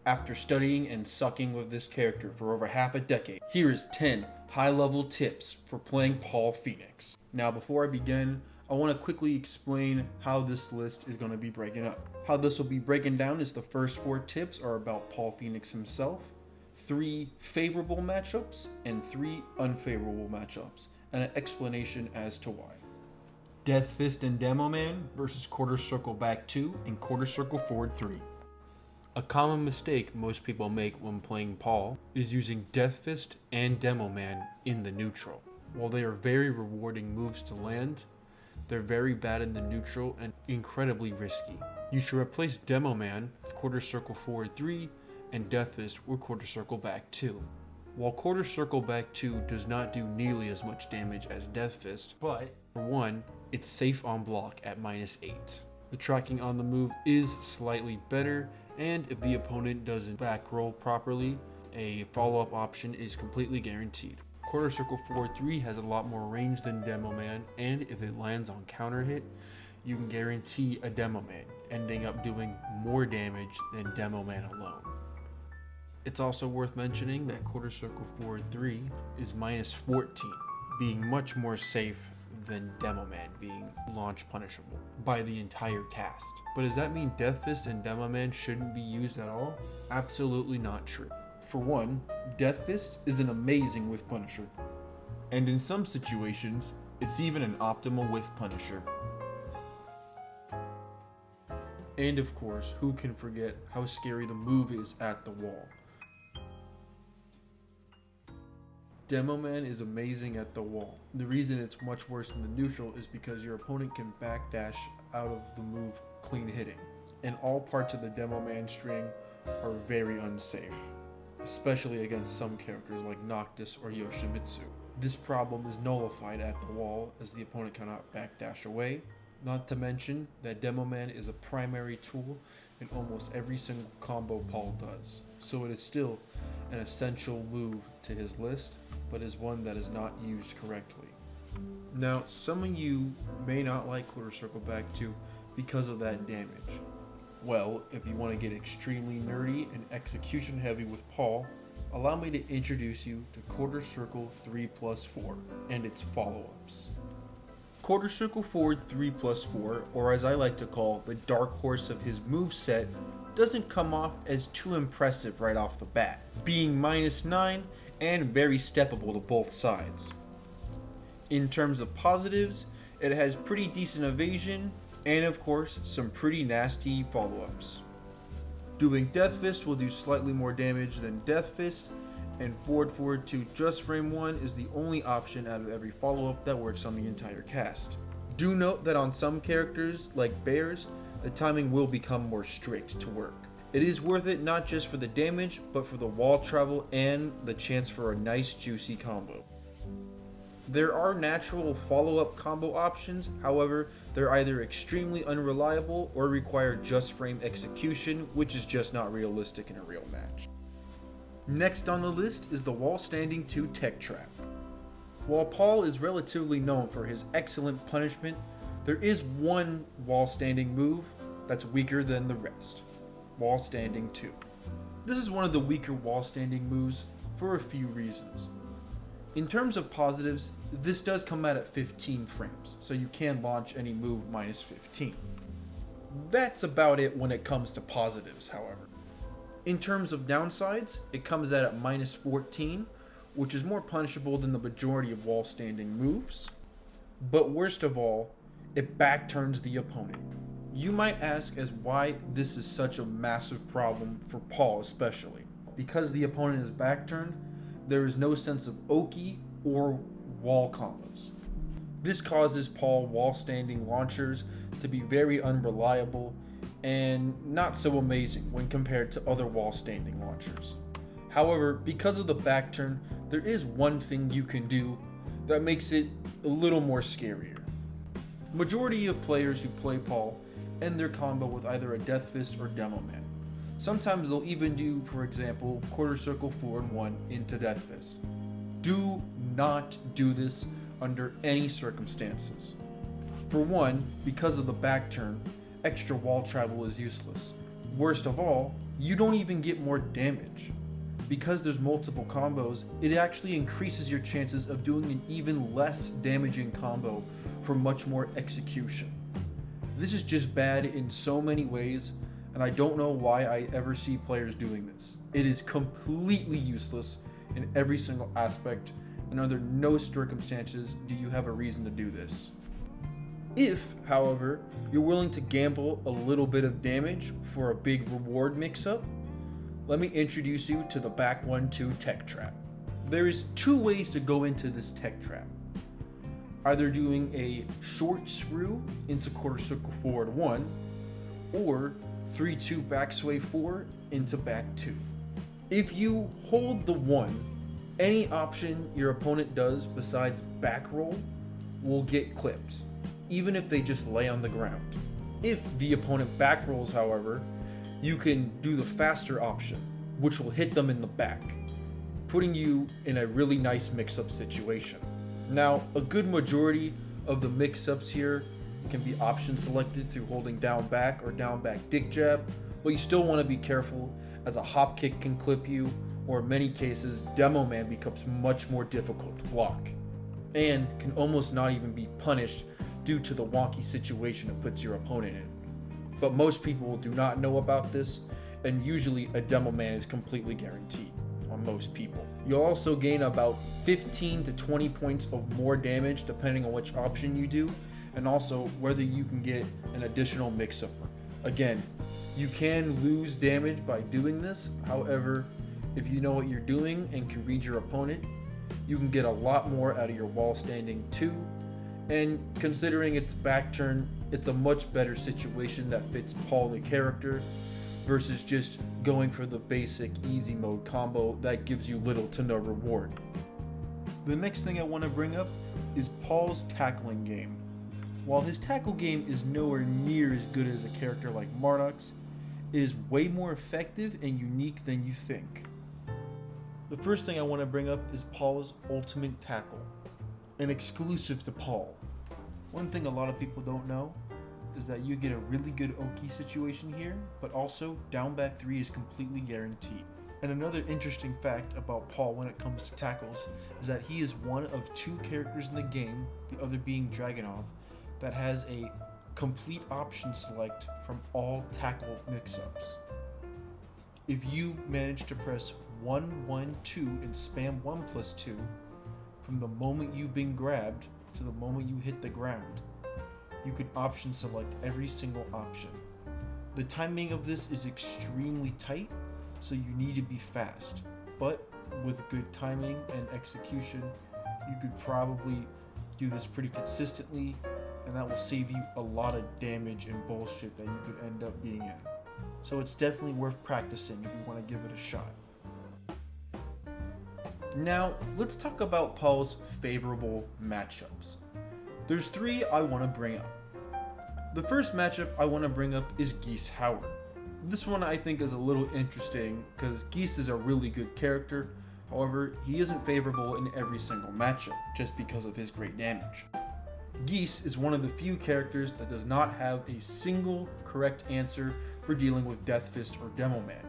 After studying and sucking with this character for over half a decade, here is 10 high-level tips for playing Paul Pheonix. Now before I begin, I want to quickly explain how this list is going to be breaking up. How this will be breaking down is the first 4 tips are about Paul Pheonix himself, 3 favorable matchups, and 3 unfavorable matchups, and an explanation as to why. Death Fist and Demo Man versus Quarter Circle Back 2 and Quarter Circle Forward 3. A common mistake most people make when playing Paul is using Death Fist and Demo Man in the neutral. While they are very rewarding moves to land, they're very bad in the neutral and incredibly risky. You should replace Demo Man with Quarter Circle Forward 3 and Death Fist with Quarter Circle Back 2. While Quarter Circle Back 2 does not do nearly as much damage as Death Fist, but for one, it's safe on block at -8. The tracking on the move is slightly better, and if the opponent doesn't back roll properly, a follow-up option is completely guaranteed. Quarter Circle Forward 3 has a lot more range than Demo Man, and if it lands on counter hit, you can guarantee a Demo Man, ending up doing more damage than Demo Man alone. It's also worth mentioning that Quarter Circle Forward 3 is -14, being much more safe than Demo Man being launch punishable by the entire cast. But does that mean Death Fist and Demo Man shouldn't be used at all? Absolutely not true. For one, Death Fist is an amazing whiff punisher, and in some situations, it's even an optimal whiff punisher. And of course, who can forget how scary the move is at the wall? Demo Man is amazing at the wall. The reason it's much worse in the neutral is because your opponent can backdash out of the move clean hitting, and all parts of the Demo Man string are very unsafe, especially against some characters like Noctis or Yoshimitsu. This problem is nullified at the wall as the opponent cannot backdash away, not to mention that Demo Man is a primary tool in almost every single combo Paul does, so it is still an essential move to his list, but is one that is not used correctly. Now, some of you may not like Quarter Circle Back 2 because of that damage. Well, if you want to get extremely nerdy and execution heavy with Paul, allow me to introduce you to Quarter Circle 3+4 and its follow-ups. Quarter Circle Forward 3+4, or as I like to call the dark horse of his moveset, doesn't come off as too impressive right off the bat, being -9 and very steppable to both sides. In terms of positives, it has pretty decent evasion, and of course, some pretty nasty follow-ups. Doing Death Fist will do slightly more damage than Death Fist, and Forward 2 Just Frame 1 is the only option out of every follow-up that works on the entire cast. Do note that on some characters, like Bears, the timing will become more strict to work. It is worth it not just for the damage, but for the wall travel and the chance for a nice juicy combo. There are natural follow-up combo options, however, they're either extremely unreliable or require just frame execution, which is just not realistic in a real match. Next on the list is the Wall Standing 2 Tech Trap. While Paul is relatively known for his excellent punishment, there is one wall standing move that's weaker than the rest. Wall Standing 2. This is one of the weaker wall standing moves for a few reasons. In terms of positives, this does come out at 15 frames, so you can launch any move -15. That's about it when it comes to positives, however. In terms of downsides, it comes out at -14, which is more punishable than the majority of wall standing moves. But worst of all, it backturns the opponent. You might ask as why this is such a massive problem for Paul especially. Because the opponent is backturned, there is no sense of Oki or wall combos. This causes Paul wall standing launchers to be very unreliable and not so amazing when compared to other wall standing launchers. However, because of the backturn, there is one thing you can do that makes it a little more scarier. Majority of players who play Paul end their combo with either a Death Fist or Demo Man. Sometimes they'll even do, for example, Quarter Circle Forward 1 into Death Fist. Do not do this under any circumstances. For one, because of the back turn, extra wall travel is useless. Worst of all, you don't even get more damage. Because there's multiple combos, it actually increases your chances of doing an even less damaging combo for much more execution. This is just bad in so many ways, and I don't know why I ever see players doing this. It is completely useless in every single aspect, and under no circumstances do you have a reason to do this. If, however, you're willing to gamble a little bit of damage for a big reward mix-up, let me introduce you to the back 1-2 tech trap. There is two ways to go into this tech trap. Either doing a short screw into quarter circle forward 1, or 3-2 back sway 4 into back 2. If you hold the 1, any option your opponent does besides back roll will get clipped, even if they just lay on the ground. If the opponent back rolls, however, you can do the faster option, which will hit them in the back, putting you in a really nice mix-up situation. Now, a good majority of the mix-ups here can be option selected through holding down back or down back dick jab, but you still want to be careful as a hop kick can clip you, or in many cases, Demo Man becomes much more difficult to block, and can almost not even be punished due to the wonky situation it puts your opponent in. But most people do not know about this, and usually a Demo Man is completely guaranteed on most people. You'll also gain about 15 to 20 points of more damage depending on which option you do, and also whether you can get an additional mix-up. Again, you can lose damage by doing this, however, if you know what you're doing and can read your opponent, you can get a lot more out of your wall standing too, and considering it's back turn, it's a much better situation that fits Paul the character versus just going for the basic easy mode combo that gives you little to no reward. The next thing I want to bring up is Paul's tackling game. While his tackle game is nowhere near as good as a character like Marduk's, it is way more effective and unique than you think. The first thing I want to bring up is Paul's ultimate tackle, an exclusive to Paul. One thing a lot of people don't know is that you get a really good Oki situation here, but also down back 3 is completely guaranteed. And another interesting fact about Paul when it comes to tackles is that he is one of 2 characters in the game, the other being Dragunov, that has a complete option select from all tackle mix-ups. If you manage to press 1-1-2 and spam 1+2 from the moment you've been grabbed to the moment you hit the ground, you can option select every single option. The timing of this is extremely tight, so you need to be fast, but with good timing and execution, you could probably do this pretty consistently, and that will save you a lot of damage and bullshit that you could end up being in. So it's definitely worth practicing if you want to give it a shot. Now, let's talk about Paul's favorable matchups. There's 3 I want to bring up. The first matchup I want to bring up is Geese Howard. This one I think is a little interesting because Geese is a really good character, however, he isn't favorable in every single matchup just because of his great damage. Geese is one of the few characters that does not have a single correct answer for dealing with Death Fist or Demo Man,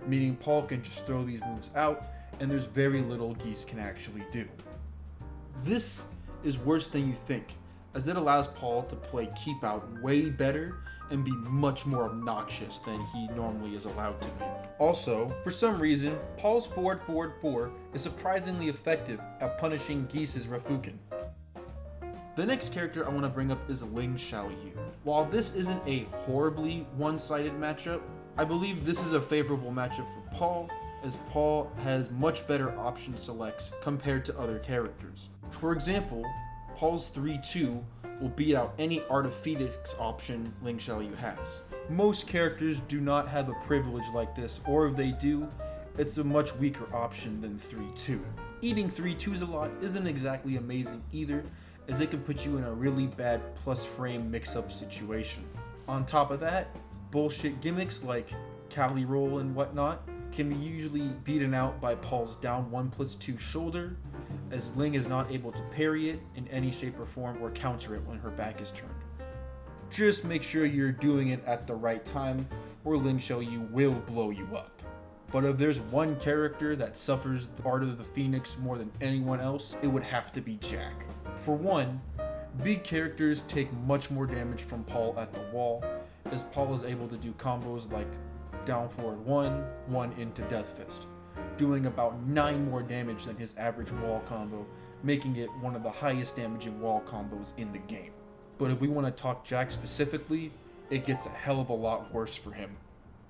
meaning Paul can just throw these moves out and there's very little Geese can actually do. This is worse than you think, as it allows Paul to play Keep Out way better and be much more obnoxious than he normally is allowed to be. Also, for some reason, Paul's forward 4 is surprisingly effective at punishing Geese's Rafukin. The next character I want to bring up is Ling Xiaoyu. While this isn't a horribly one-sided matchup, I believe this is a favorable matchup for Paul, as Paul has much better option selects compared to other characters. For example, Paul's 3-2 will beat out any Art of Phoenix option Ling Xiaoyu has. Most characters do not have a privilege like this, or if they do, it's a much weaker option than 3-2. Eating 3-2s a lot isn't exactly amazing either, as it can put you in a really bad plus frame mix-up situation. On top of that, bullshit gimmicks like Cali Roll and whatnot can be usually beaten out by Paul's down 1+2 shoulder, as Ling is not able to parry it in any shape or form or counter it when her back is turned. Just make sure you're doing it at the right time or Lin Xiaoyu will blow you up. But if there's one character that suffers the art of the Phoenix more than anyone else, it would have to be Jack. For one, big characters take much more damage from Paul at the wall, as Paul is able to do combos like down forward 1 into Death Fist, doing about 9 more damage than his average wall combo, making it one of the highest damaging wall combos in the game. But if we want to talk Jack specifically, it gets a hell of a lot worse for him.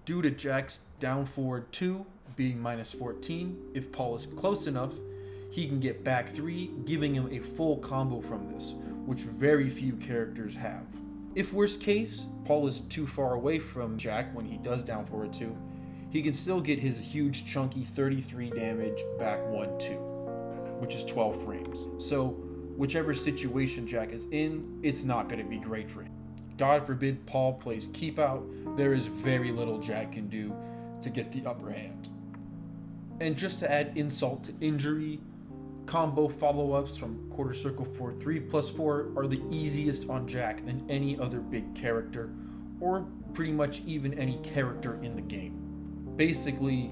Due to Jack's down forward 2 being minus 14, if Paul is close enough, he can get back 3, giving him a full combo from this, which very few characters have. If worst case, Paul is too far away from Jack when he does down forward 2, he can still get his huge chunky 33 damage back 1-2, which is 12 frames. So whichever situation Jack is in, it's not going to be great for him. God forbid Paul plays keep out, there is very little Jack can do to get the upper hand. And just to add insult to injury, combo follow-ups from quarter circle 4-3+4 are the easiest on Jack than any other big character, or pretty much even any character in the game. Basically,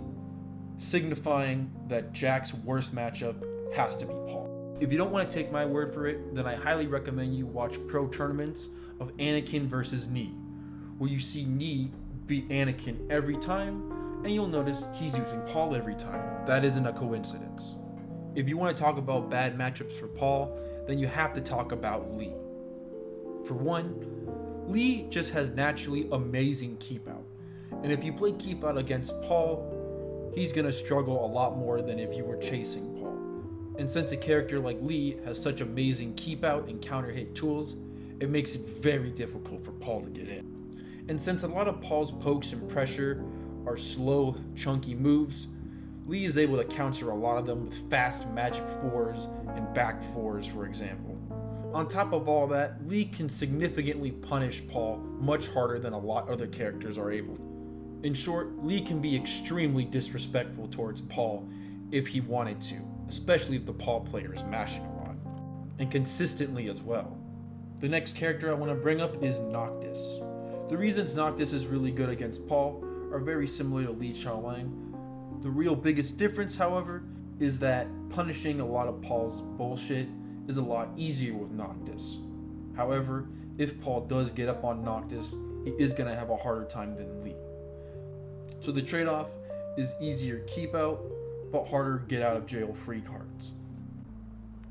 signifying that Jack's worst matchup has to be Paul. If you don't want to take my word for it, then I highly recommend you watch pro tournaments of Anakin versus Ni, where you see Ni beat Anakin every time, and you'll notice he's using Paul every time. That isn't a coincidence. If you want to talk about bad matchups for Paul, then you have to talk about Lee. For one, Lee just has naturally amazing keep out, and if you play keep out against Paul, he's gonna struggle a lot more than if you were chasing Paul. And since a character like Lee has such amazing keep out and counter hit tools, it makes it very difficult for Paul to get in. And since a lot of Paul's pokes and pressure are slow, chunky moves, Lee is able to counter a lot of them with fast magic 4s and back 4s, for example. On top of all that, Lee can significantly punish Paul much harder than a lot other characters are able. In short, Lee can be extremely disrespectful towards Paul if he wanted to, especially if the Paul player is mashing a lot, and consistently as well. The next character I want to bring up is Noctis. The reasons Noctis is really good against Paul are very similar to Li Chaolang. The real biggest difference, however, is that punishing a lot of Paul's bullshit is a lot easier with Noctis. However, if Paul does get up on Noctis, he is going to have a harder time than Lee. So the trade-off is easier keep out, but harder get out of jail free cards.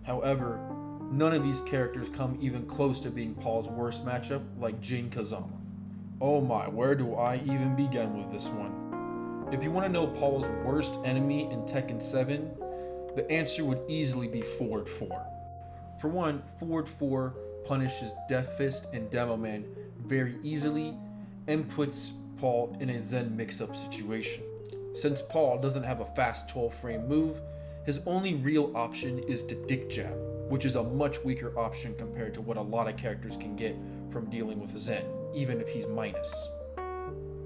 However, none of these characters come even close to being Paul's worst matchup like Jin Kazama. Oh my, where do I even begin with this one? If you want to know Paul's worst enemy in Tekken 7, the answer would easily be Forward 4. For one, Forward 4 punishes Death Fist and Demo Man very easily and puts Paul in a Zen mix-up situation. Since Paul doesn't have a fast 12-frame move, his only real option is to Dick Jab, which is a much weaker option compared to what a lot of characters can get from dealing with Zen, even if he's minus.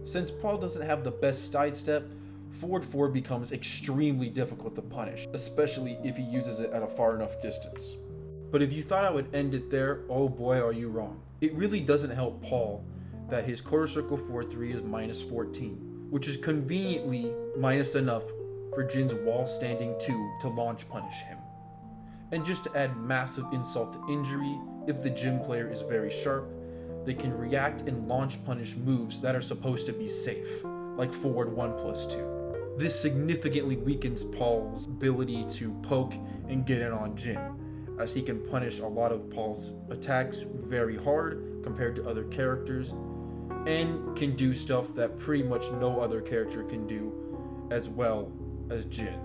Since Paul doesn't have the best sidestep, Forward 4 becomes extremely difficult to punish, especially if he uses it at a far enough distance. But if you thought I would end it there, oh boy are you wrong. It really doesn't help Paul that his quarter circle 4-3 is minus 14, which is conveniently minus enough for Jin's wall standing 2 to launch punish him. And just to add massive insult to injury, if the Jin player is very sharp, they can react and launch punish moves that are supposed to be safe, like forward 1+2. This significantly weakens Paul's ability to poke and get in on Jin, as he can punish a lot of Paul's attacks very hard compared to other characters, and can do stuff that pretty much no other character can do as well as Jin.